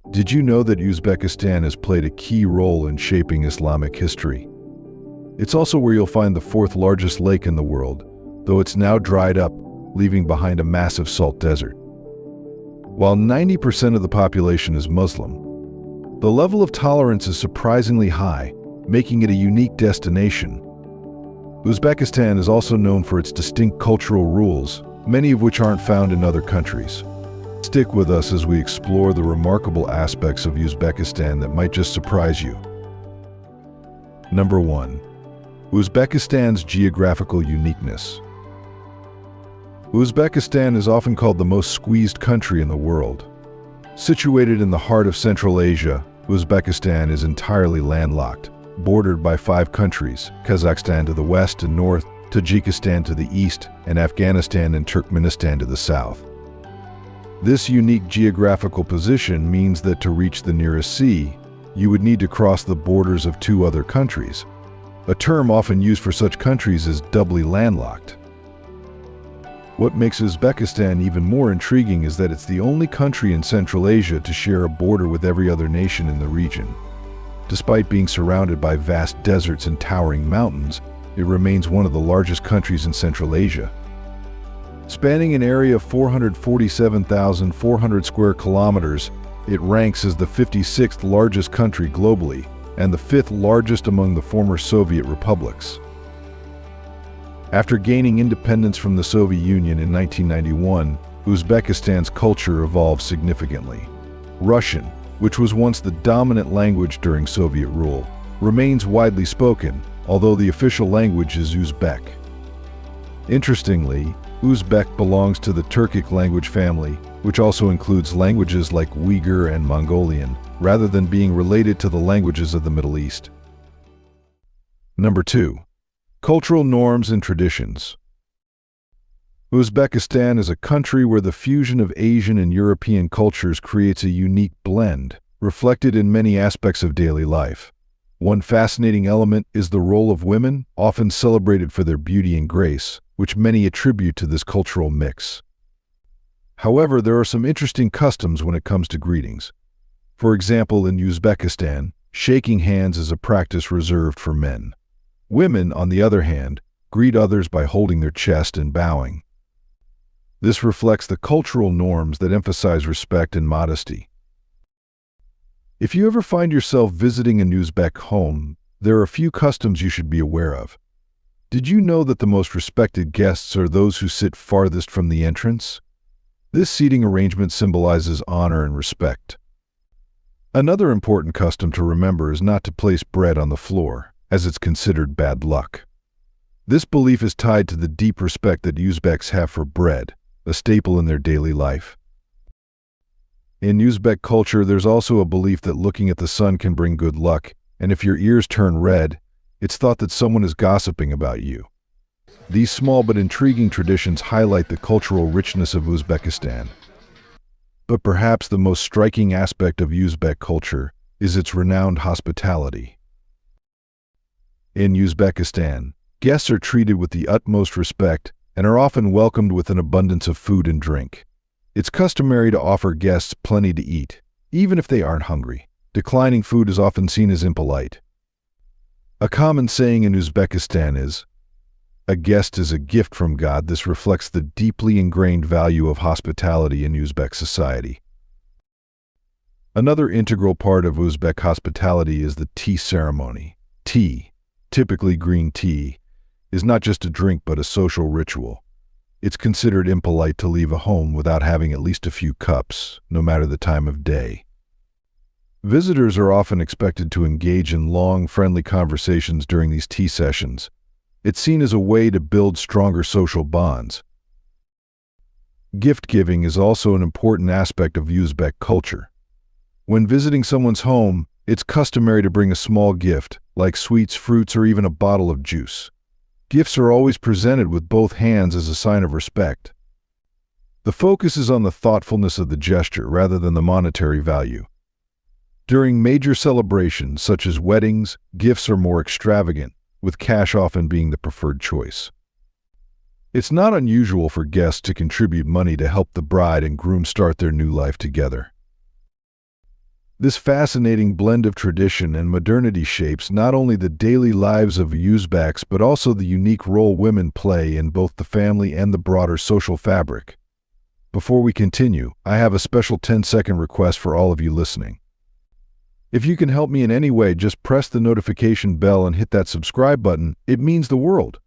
Did you know that Uzbekistan has played a key role in shaping Islamic history? It's also where you'll find the fourth largest lake in the world, though it's now dried up, leaving behind a massive salt desert. While 90% of the population is Muslim, the level of tolerance is surprisingly high, making it a unique destination. Uzbekistan is also known for its distinct cultural rules, many of which aren't found in other countries. Stick with us as we explore the remarkable aspects of Uzbekistan that might just surprise you. Number 1. Uzbekistan's geographical uniqueness. Uzbekistan is often called the most squeezed country in the world. Situated in the heart of Central Asia, Uzbekistan is entirely landlocked, bordered by 5 countries: Kazakhstan to the west and north, Tajikistan to the east, and Afghanistan and Turkmenistan to the south. This unique geographical position means that to reach the nearest sea, you would need to cross the borders of 2 other countries. A term often used for such countries is doubly landlocked. What makes Uzbekistan even more intriguing is that it's the only country in Central Asia to share a border with every other nation in the region. Despite being surrounded by vast deserts and towering mountains, it remains one of the largest countries in Central Asia. Spanning an area of 447,400 square kilometers, it ranks as the 56th largest country globally and the 5th largest among the former Soviet republics. After gaining independence from the Soviet Union in 1991, Uzbekistan's culture evolved significantly. Russian, which was once the dominant language during Soviet rule, remains widely spoken, although the official language is Uzbek. Interestingly, Uzbek belongs to the Turkic language family, which also includes languages like Uyghur and Mongolian, rather than being related to the languages of the Middle East. Number 2. Cultural norms and traditions. Uzbekistan is a country where the fusion of Asian and European cultures creates a unique blend, reflected in many aspects of daily life. One fascinating element is the role of women, often celebrated for their beauty and grace, which many attribute to this cultural mix. However, there are some interesting customs when it comes to greetings. For example, in Uzbekistan, shaking hands is a practice reserved for men. Women, on the other hand, greet others by holding their chest and bowing. This reflects the cultural norms that emphasize respect and modesty. If you ever find yourself visiting an Uzbek home, there are a few customs you should be aware of. Did you know that the most respected guests are those who sit farthest from the entrance? This seating arrangement symbolizes honor and respect. Another important custom to remember is not to place bread on the floor, as it's considered bad luck. This belief is tied to the deep respect that Uzbeks have for bread, a staple in their daily life. In Uzbek culture, there's also a belief that looking at the sun can bring good luck, and if your ears turn red, it's thought that someone is gossiping about you. These small but intriguing traditions highlight the cultural richness of Uzbekistan. But perhaps the most striking aspect of Uzbek culture is its renowned hospitality. In Uzbekistan, guests are treated with the utmost respect and are often welcomed with an abundance of food and drink. It's customary to offer guests plenty to eat, even if they aren't hungry. Declining food is often seen as impolite. A common saying in Uzbekistan is, "A guest is a gift from God." This reflects the deeply ingrained value of hospitality in Uzbek society. Another integral part of Uzbek hospitality is the tea ceremony. Tea, typically green tea, is not just a drink but a social ritual. It's considered impolite to leave a home without having at least a few cups, no matter the time of day. Visitors are often expected to engage in long, friendly conversations during these tea sessions. It's seen as a way to build stronger social bonds. Gift giving is also an important aspect of Uzbek culture. When visiting someone's home, it's customary to bring a small gift, like sweets, fruits, or even a bottle of juice. Gifts are always presented with both hands as a sign of respect. The focus is on the thoughtfulness of the gesture rather than the monetary value. During major celebrations such as weddings, gifts are more extravagant, with cash often being the preferred choice. It's not unusual for guests to contribute money to help the bride and groom start their new life together. This fascinating blend of tradition and modernity shapes not only the daily lives of Uzbeks but also the unique role women play in both the family and the broader social fabric. Before we continue, I have a special 10-second request for all of you listening. If you can help me in any way, just press the notification bell and hit that subscribe button. It means the world.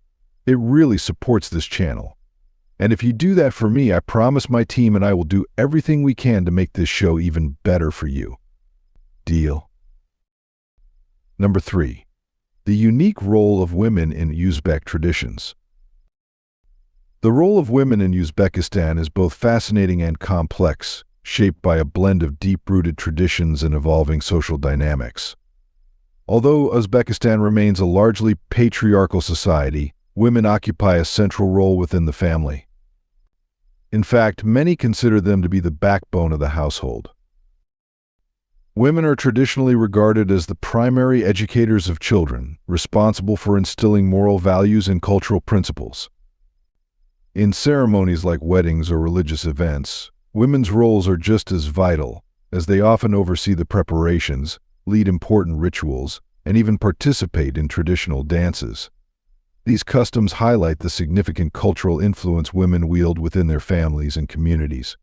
It really supports this channel. And if you do that for me, I promise my team and I will do everything we can to make this show even better for you. Deal? Number 3. The unique role of women in Uzbek traditions. The role of women in Uzbekistan is both fascinating and complex, shaped by a blend of deep-rooted traditions and evolving social dynamics. Although Uzbekistan remains a largely patriarchal society, women occupy a central role within the family. In fact, many consider them to be the backbone of the household. Women are traditionally regarded as the primary educators of children, responsible for instilling moral values and cultural principles. In ceremonies like weddings or religious events, women's roles are just as vital, as they often oversee the preparations, lead important rituals, and even participate in traditional dances. These customs highlight the significant cultural influence women wield within their families and communities.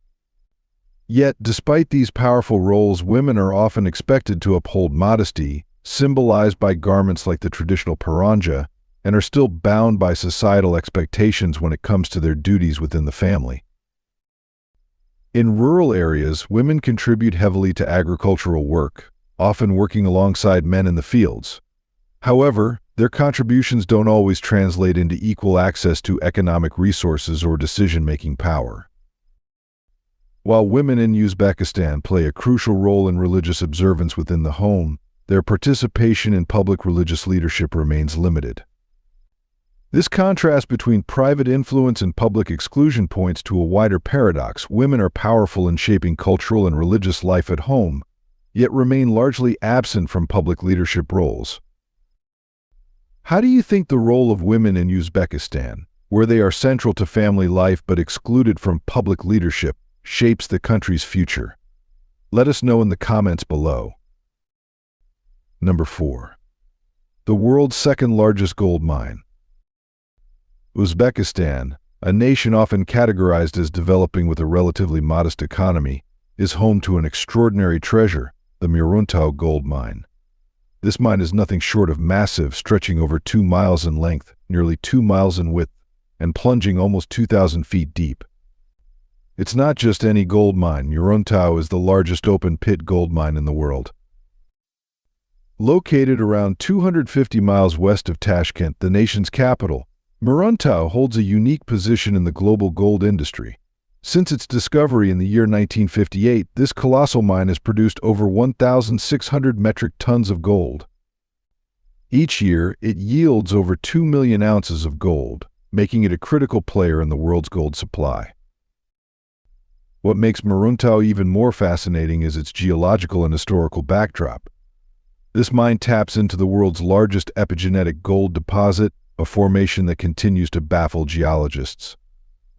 Yet, despite these powerful roles, women are often expected to uphold modesty, symbolized by garments like the traditional paranja, and are still bound by societal expectations when it comes to their duties within the family. In rural areas, women contribute heavily to agricultural work, often working alongside men in the fields. However, their contributions don't always translate into equal access to economic resources or decision-making power. While women in Uzbekistan play a crucial role in religious observance within the home, their participation in public religious leadership remains limited. This contrast between private influence and public exclusion points to a wider paradox. Women are powerful in shaping cultural and religious life at home, yet remain largely absent from public leadership roles. How do you think the role of women in Uzbekistan, where they are central to family life but excluded from public leadership, shapes the country's future? Let us know in the comments below. Number 4. The world's second largest gold mine. Uzbekistan, a nation often categorized as developing with a relatively modest economy, is home to an extraordinary treasure, the Muruntau gold mine. This mine is nothing short of massive, stretching over 2 miles in length, nearly 2 miles in width, and plunging almost 2,000 feet deep. It's not just any gold mine. Muruntau is the largest open-pit gold mine in the world. Located around 250 miles west of Tashkent, the nation's capital, Muruntau holds a unique position in the global gold industry. Since its discovery in the year 1958, this colossal mine has produced over 1,600 metric tons of gold. Each year, it yields over 2 million ounces of gold, making it a critical player in the world's gold supply. What makes Muruntau even more fascinating is its geological and historical backdrop. This mine taps into the world's largest epigenetic gold deposit, a formation that continues to baffle geologists.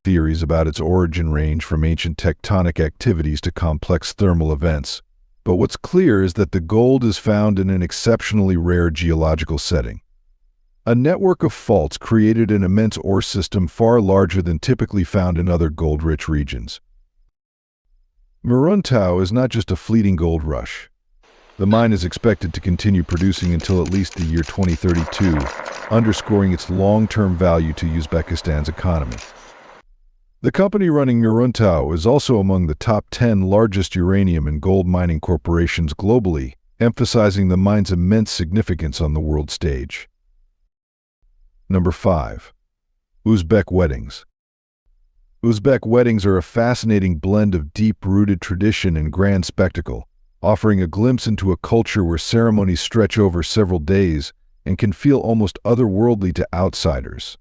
Theories about its origin range from ancient tectonic activities to complex thermal events, but what's clear is that the gold is found in an exceptionally rare geological setting. A network of faults created an immense ore system far larger than typically found in other gold-rich regions. Muruntau is not just a fleeting gold rush. The mine is expected to continue producing until at least the year 2032, underscoring its long-term value to Uzbekistan's economy. The company running Muruntau is also among the top 10 largest uranium and gold mining corporations globally, emphasizing the mine's immense significance on the world stage. Number 5. Uzbek Weddings. Uzbek weddings are a fascinating blend of deep-rooted tradition and grand spectacle, offering a glimpse into a culture where ceremonies stretch over several days and can feel almost otherworldly to outsiders.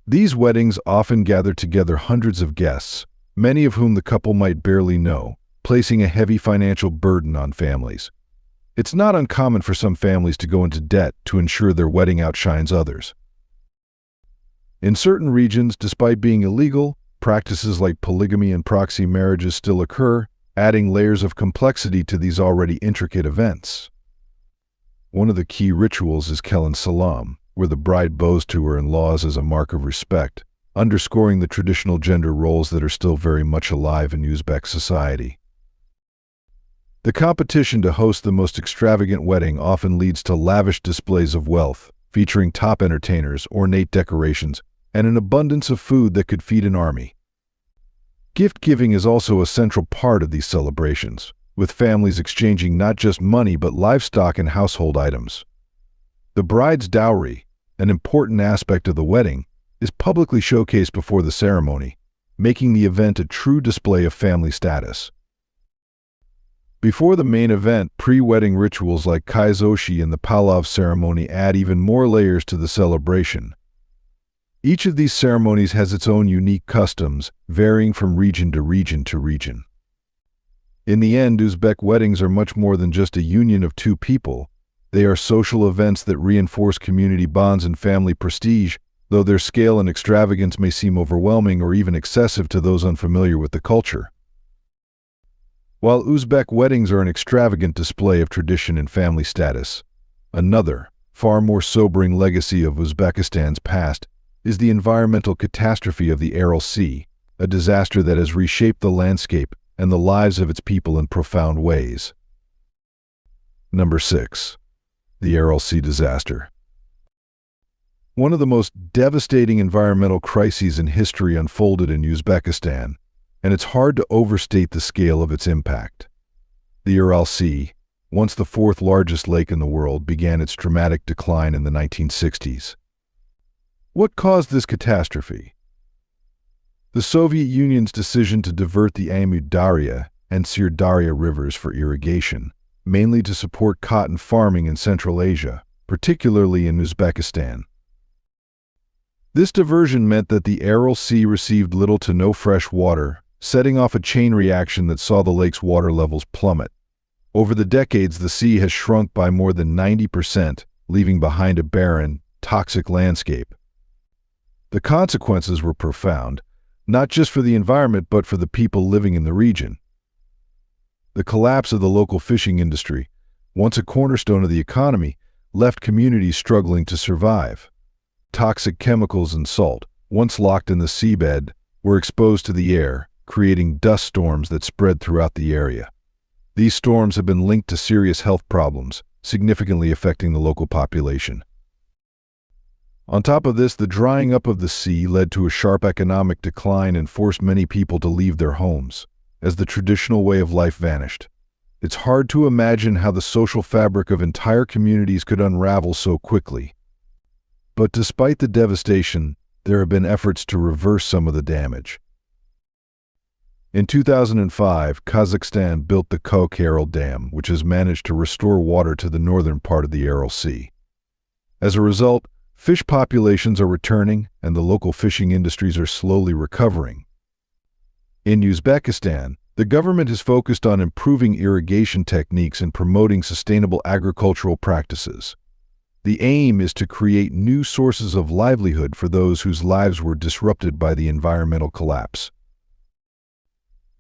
These weddings often gather together hundreds of guests, many of whom the couple might barely know, placing a heavy financial burden on families. It's not uncommon for some families to go into debt to ensure their wedding outshines others. In certain regions, despite being illegal, practices like polygamy and proxy marriages still occur, adding layers of complexity to these already intricate events. One of the key rituals is Kelen Salam, where the bride bows to her in-laws as a mark of respect, underscoring the traditional gender roles that are still very much alive in Uzbek society. The competition to host the most extravagant wedding often leads to lavish displays of wealth, featuring top entertainers, ornate decorations, and an abundance of food that could feed an army. Gift-giving is also a central part of these celebrations, with families exchanging not just money but livestock and household items. The bride's dowry, an important aspect of the wedding, is publicly showcased before the ceremony, making the event a true display of family status. Before the main event, pre-wedding rituals like kaizoshi and the palav ceremony add even more layers to the celebration. Each of these ceremonies has its own unique customs, varying from region to region to region. In the end, Uzbek weddings are much more than just a union of two people. They are social events that reinforce community bonds and family prestige, though their scale and extravagance may seem overwhelming or even excessive to those unfamiliar with the culture. While Uzbek weddings are an extravagant display of tradition and family status, another, far more sobering legacy of Uzbekistan's past is the environmental catastrophe of the Aral Sea, a disaster that has reshaped the landscape and the lives of its people in profound ways. Number 6. The Aral Sea Disaster. One of the most devastating environmental crises in history unfolded in Uzbekistan, and it's hard to overstate the scale of its impact. The Aral Sea, once the fourth largest lake in the world, began its dramatic decline in the 1960s. What caused this catastrophe? The Soviet Union's decision to divert the Amu Darya and Sir Darya rivers for irrigation, mainly to support cotton farming in Central Asia, particularly in Uzbekistan. This diversion meant that the Aral Sea received little to no fresh water, setting off a chain reaction that saw the lake's water levels plummet. Over the decades, the sea has shrunk by more than 90%, leaving behind a barren, toxic landscape. The consequences were profound, not just for the environment but for the people living in the region. The collapse of the local fishing industry, once a cornerstone of the economy, left communities struggling to survive. Toxic chemicals and salt, once locked in the seabed, were exposed to the air, creating dust storms that spread throughout the area. These storms have been linked to serious health problems, significantly affecting the local population. On top of this, the drying up of the sea led to a sharp economic decline and forced many people to leave their homes, as the traditional way of life vanished. It's hard to imagine how the social fabric of entire communities could unravel so quickly. But despite the devastation, there have been efforts to reverse some of the damage. In 2005, Kazakhstan built the Koch-Aral Dam, which has managed to restore water to the northern part of the Aral Sea. As a result, fish populations are returning and the local fishing industries are slowly recovering. In Uzbekistan, the government has focused on improving irrigation techniques and promoting sustainable agricultural practices. The aim is to create new sources of livelihood for those whose lives were disrupted by the environmental collapse.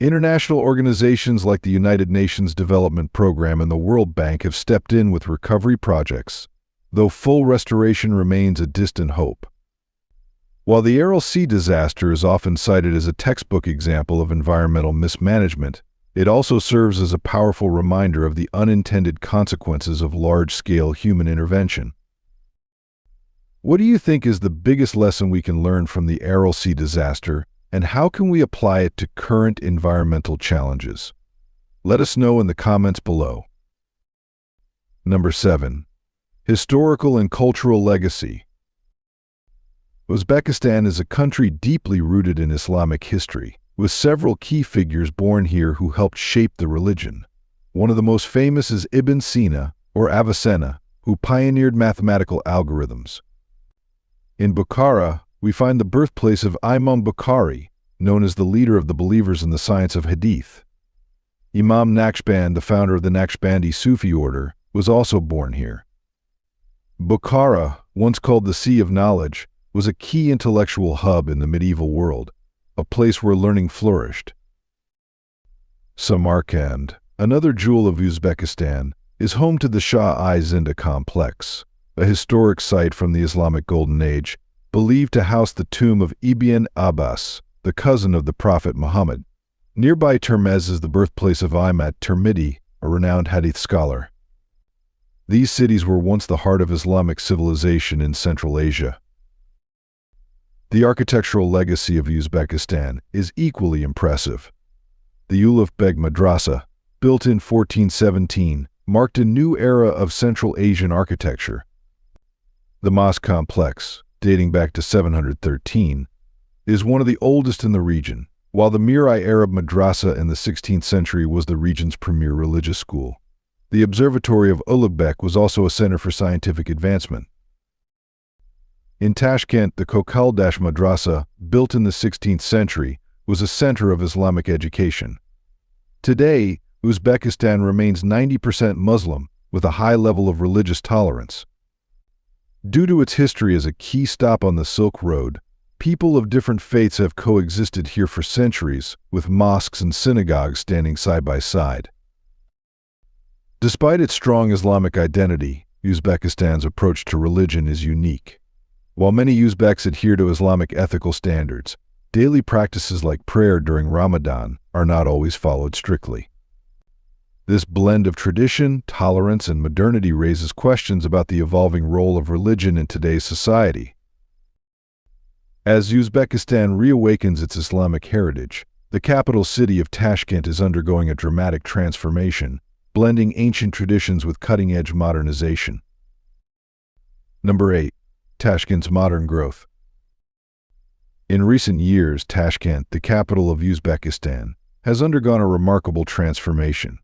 International organizations like the United Nations Development Program and the World Bank have stepped in with recovery projects, though full restoration remains a distant hope. While the Aral Sea disaster is often cited as a textbook example of environmental mismanagement, it also serves as a powerful reminder of the unintended consequences of large-scale human intervention. What do you think is the biggest lesson we can learn from the Aral Sea disaster, and how can we apply it to current environmental challenges? Let us know in the comments below. Number 7. Historical and cultural legacy. Uzbekistan is a country deeply rooted in Islamic history, with several key figures born here who helped shape the religion. One of the most famous is Ibn Sina, or Avicenna, who pioneered mathematical algorithms. In Bukhara, we find the birthplace of Imam Bukhari, known as the leader of the believers in the science of hadith. Imam Naqshband, the founder of the Naqshbandi Sufi order, was also born here. Bukhara, once called the Sea of Knowledge, was a key intellectual hub in the medieval world, a place where learning flourished. Samarkand, another jewel of Uzbekistan, is home to the Shah-i-Zinda complex, a historic site from the Islamic Golden Age, believed to house the tomb of Ibn Abbas, the cousin of the Prophet Muhammad. Nearby Termez is the birthplace of Imam Tirmidhi, a renowned hadith scholar. These cities were once the heart of Islamic civilization in Central Asia. The architectural legacy of Uzbekistan is equally impressive. The Ulugh Beg Madrasa, built in 1417, marked a new era of Central Asian architecture. The mosque complex, dating back to 713, is one of the oldest in the region, while the Mirai Arab Madrasa in the 16th century was the region's premier religious school. The observatory of Ulugbek was also a center for scientific advancement. In Tashkent, the Kokaldash Madrasa, built in the 16th century, was a center of Islamic education. Today, Uzbekistan remains 90% Muslim, with a high level of religious tolerance. Due to its history as a key stop on the Silk Road, people of different faiths have coexisted here for centuries, with mosques and synagogues standing side by side. Despite its strong Islamic identity, Uzbekistan's approach to religion is unique. While many Uzbeks adhere to Islamic ethical standards, daily practices like prayer during Ramadan are not always followed strictly. This blend of tradition, tolerance, and modernity raises questions about the evolving role of religion in today's society. As Uzbekistan reawakens its Islamic heritage, the capital city of Tashkent is undergoing a dramatic transformation, blending ancient traditions with cutting-edge modernization. Number 8. Tashkent's modern growth. In recent years, Tashkent, the capital of Uzbekistan, has undergone a remarkable transformation.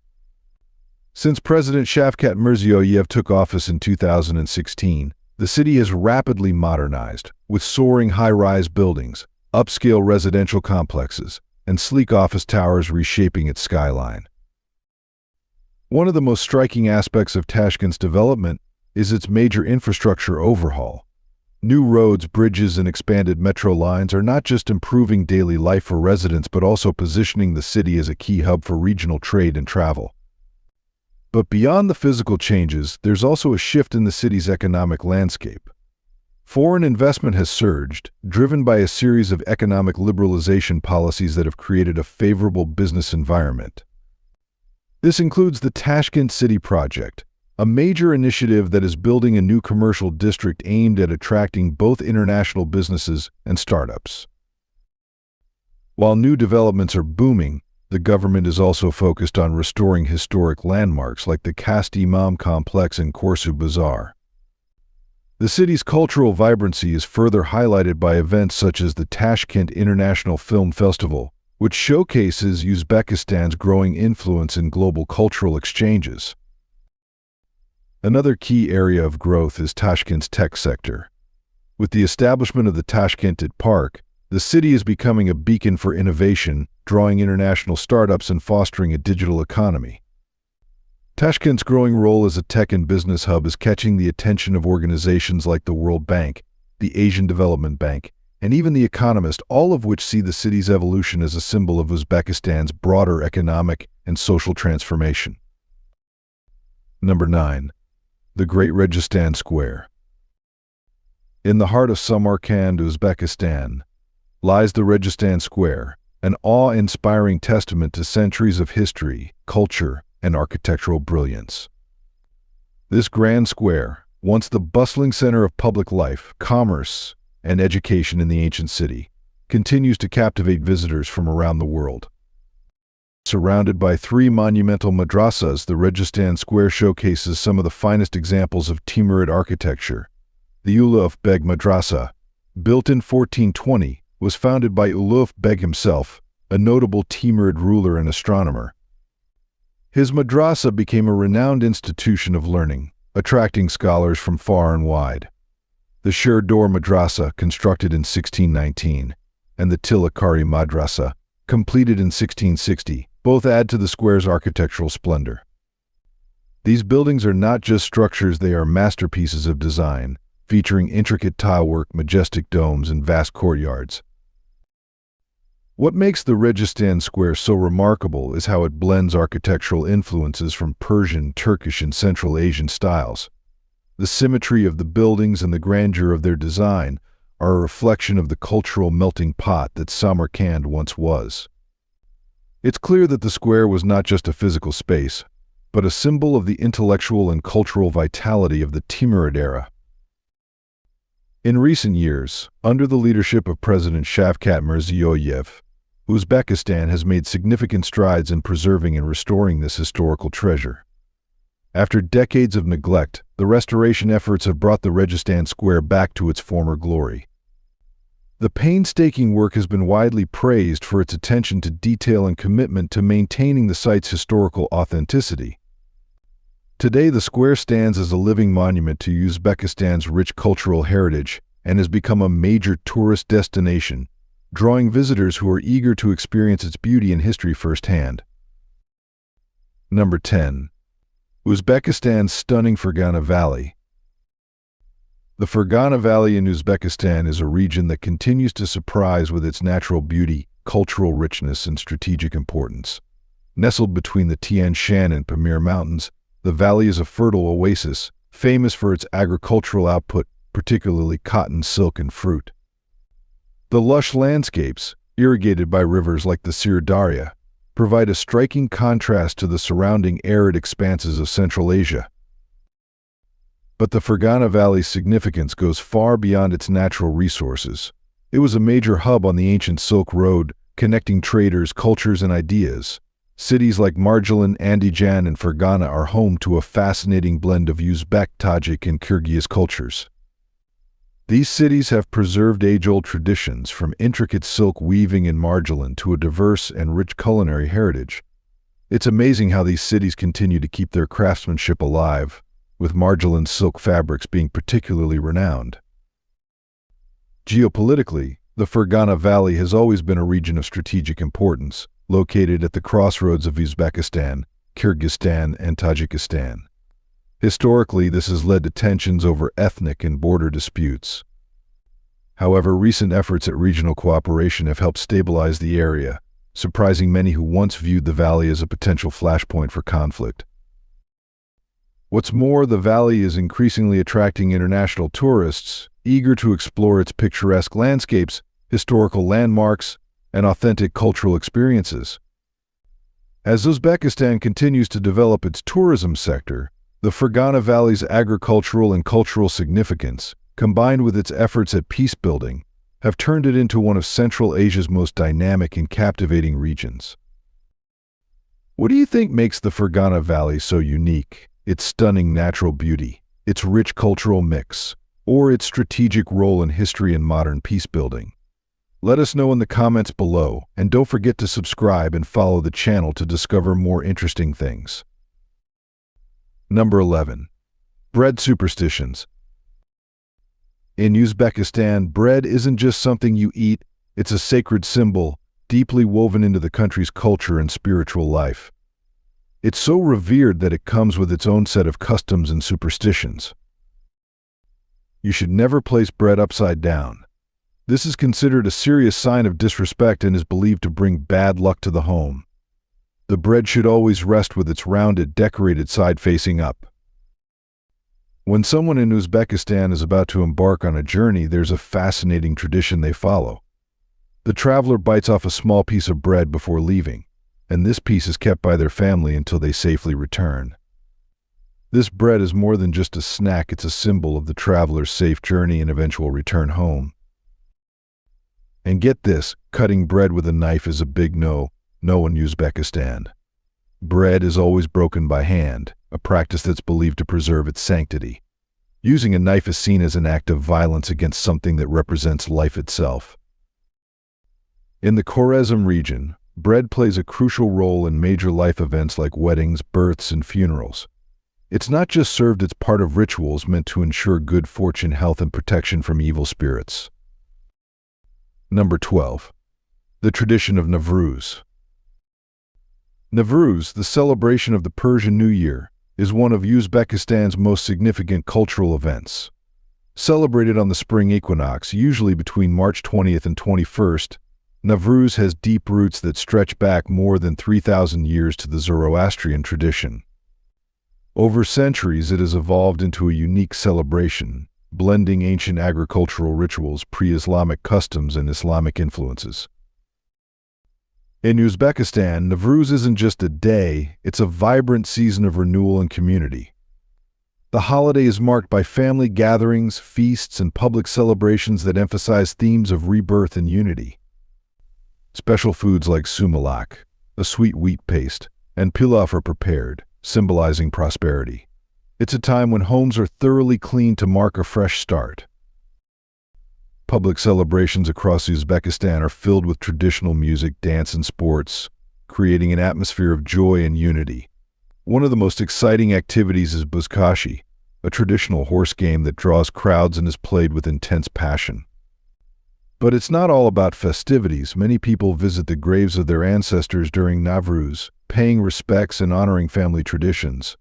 Since President Shavkat Mirziyoyev took office in 2016, the city has rapidly modernized, with soaring high-rise buildings, upscale residential complexes, and sleek office towers reshaping its skyline. One of the most striking aspects of Tashkent's development is its major infrastructure overhaul. New roads, bridges, and expanded metro lines are not just improving daily life for residents but also positioning the city as a key hub for regional trade and travel. But beyond the physical changes, there's also a shift in the city's economic landscape. Foreign investment has surged, driven by a series of economic liberalization policies that have created a favorable business environment. This includes the Tashkent City Project, a major initiative that is building a new commercial district aimed at attracting both international businesses and startups. While new developments are booming, the government is also focused on restoring historic landmarks like the Kast Imam complex and Korsu Bazaar. The city's cultural vibrancy is further highlighted by events such as the Tashkent International Film Festival, which showcases Uzbekistan's growing influence in global cultural exchanges. Another key area of growth is Tashkent's tech sector. With the establishment of the Tashkent Park, the city is becoming a beacon for innovation, drawing international startups and fostering a digital economy. Tashkent's growing role as a tech and business hub is catching the attention of organizations like the World Bank, the Asian Development Bank, and even The Economist, all of which see the city's evolution as a symbol of Uzbekistan's broader economic and social transformation. Number 9. The Great Registan Square. In the heart of Samarkand, Uzbekistan, lies the Registan Square, an awe-inspiring testament to centuries of history, culture, and architectural brilliance. This grand square, once the bustling center of public life, commerce, and education in the ancient city, continues to captivate visitors from around the world. Surrounded by 3 monumental madrasas, the Registan Square showcases some of the finest examples of Timurid architecture. The Ulugh Beg Madrasa, built in 1420, was founded by Ulugh Beg himself, a notable Timurid ruler and astronomer. His madrasa became a renowned institution of learning, attracting scholars from far and wide. The Sherdor Madrasa, constructed in 1619, and the Tilakari Madrasa, completed in 1660, both add to the square's architectural splendor. These buildings are not just structures, they are masterpieces of design, featuring intricate tilework, majestic domes, and vast courtyards. What makes the Registan Square so remarkable is how it blends architectural influences from Persian, Turkish, and Central Asian styles. The symmetry of the buildings and the grandeur of their design are a reflection of the cultural melting pot that Samarkand once was. It's clear that the square was not just a physical space, but a symbol of the intellectual and cultural vitality of the Timurid era. In recent years, under the leadership of President Shavkat Mirziyoyev, Uzbekistan has made significant strides in preserving and restoring this historical treasure. After decades of neglect, the restoration efforts have brought the Registan Square back to its former glory. The painstaking work has been widely praised for its attention to detail and commitment to maintaining the site's historical authenticity. Today, the square stands as a living monument to Uzbekistan's rich cultural heritage and has become a major tourist destination, drawing visitors who are eager to experience its beauty and history firsthand. Number 10. Uzbekistan's stunning Fergana Valley. The Fergana Valley in Uzbekistan is a region that continues to surprise with its natural beauty, cultural richness, and strategic importance. Nestled between the Tian Shan and Pamir Mountains, the valley is a fertile oasis, famous for its agricultural output, particularly cotton, silk, and fruit. The lush landscapes, irrigated by rivers like the Sir Darya, provide a striking contrast to the surrounding arid expanses of Central Asia. But the Fergana Valley's significance goes far beyond its natural resources. It was a major hub on the ancient Silk Road, connecting traders, cultures, and ideas. Cities like Marjalan, Andijan, and Fergana are home to a fascinating blend of Uzbek, Tajik, and Kyrgyz cultures. These cities have preserved age-old traditions, from intricate silk weaving in Marjalan to a diverse and rich culinary heritage. It's amazing how these cities continue to keep their craftsmanship alive, with Marjalan silk fabrics being particularly renowned. Geopolitically, the Fergana Valley has always been a region of strategic importance, located at the crossroads of Uzbekistan, Kyrgyzstan, and Tajikistan. Historically, this has led to tensions over ethnic and border disputes. However, recent efforts at regional cooperation have helped stabilize the area, surprising many who once viewed the valley as a potential flashpoint for conflict. What's more, the valley is increasingly attracting international tourists, eager to explore its picturesque landscapes, historical landmarks, and authentic cultural experiences. As Uzbekistan continues to develop its tourism sector, the Fergana Valley's agricultural and cultural significance, combined with its efforts at peace-building, have turned it into one of Central Asia's most dynamic and captivating regions. What do you think makes the Fergana Valley so unique? Its stunning natural beauty, its rich cultural mix, or its strategic role in history and modern peace-building? Let us know in the comments below, and don't forget to subscribe and follow the channel to discover more interesting things. Number 11. Bread Superstitions. In Uzbekistan, bread isn't just something you eat, it's a sacred symbol, deeply woven into the country's culture and spiritual life. It's so revered that it comes with its own set of customs and superstitions. You should never place bread upside down. This is considered a serious sign of disrespect and is believed to bring bad luck to the home. The bread should always rest with its rounded, decorated side facing up. When someone in Uzbekistan is about to embark on a journey, there's a fascinating tradition they follow. The traveler bites off a small piece of bread before leaving, and this piece is kept by their family until they safely return. This bread is more than just a snack, it's a symbol of the traveler's safe journey and eventual return home. And get this, cutting bread with a knife is a big no in Uzbekistan. Bread is always broken by hand, a practice that's believed to preserve its sanctity. Using a knife is seen as an act of violence against something that represents life itself. In the Khwarezm region, bread plays a crucial role in major life events like weddings, births, and funerals. It's not just served, it's part of rituals meant to ensure good fortune, health, and protection from evil spirits. Number 12. The Tradition of Navruz. Navruz, the celebration of the Persian New Year, is one of Uzbekistan's most significant cultural events. Celebrated on the spring equinox, usually between March 20th and 21st, Navruz has deep roots that stretch back more than 3,000 years to the Zoroastrian tradition. Over centuries, it has evolved into a unique celebration, blending ancient agricultural rituals, pre-Islamic customs, and Islamic influences. In Uzbekistan, Navruz isn't just a day, it's a vibrant season of renewal and community. The holiday is marked by family gatherings, feasts, and public celebrations that emphasize themes of rebirth and unity. Special foods like sumalak, a sweet wheat paste, and pilaf are prepared, symbolizing prosperity. It's a time when homes are thoroughly cleaned to mark a fresh start. Public celebrations across Uzbekistan are filled with traditional music, dance, and sports, creating an atmosphere of joy and unity. One of the most exciting activities is buzkashi, a traditional horse game that draws crowds and is played with intense passion. But it's not all about festivities. Many people visit the graves of their ancestors during Navruz, paying respects and honoring family traditions.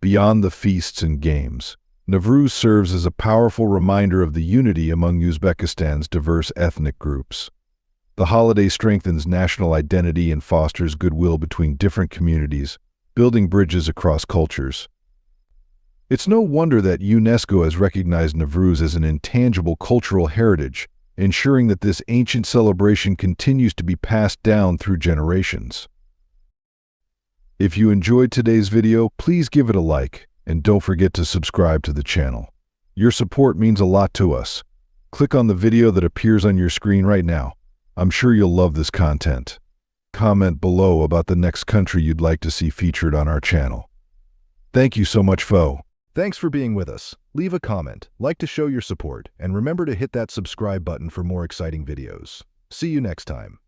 Beyond the feasts and games, Navruz serves as a powerful reminder of the unity among Uzbekistan's diverse ethnic groups. The holiday strengthens national identity and fosters goodwill between different communities, building bridges across cultures. It's no wonder that UNESCO has recognized Navruz as an intangible cultural heritage, ensuring that this ancient celebration continues to be passed down through generations. If you enjoyed today's video, please give it a like, and don't forget to subscribe to the channel. Your support means a lot to us. Click on the video that appears on your screen right now. I'm sure you'll love this content. Comment below about the next country you'd like to see featured on our channel. Thank you so much, Fo. Thanks for being with us. Leave a comment, like to show your support, and remember to hit that subscribe button for more exciting videos. See you next time.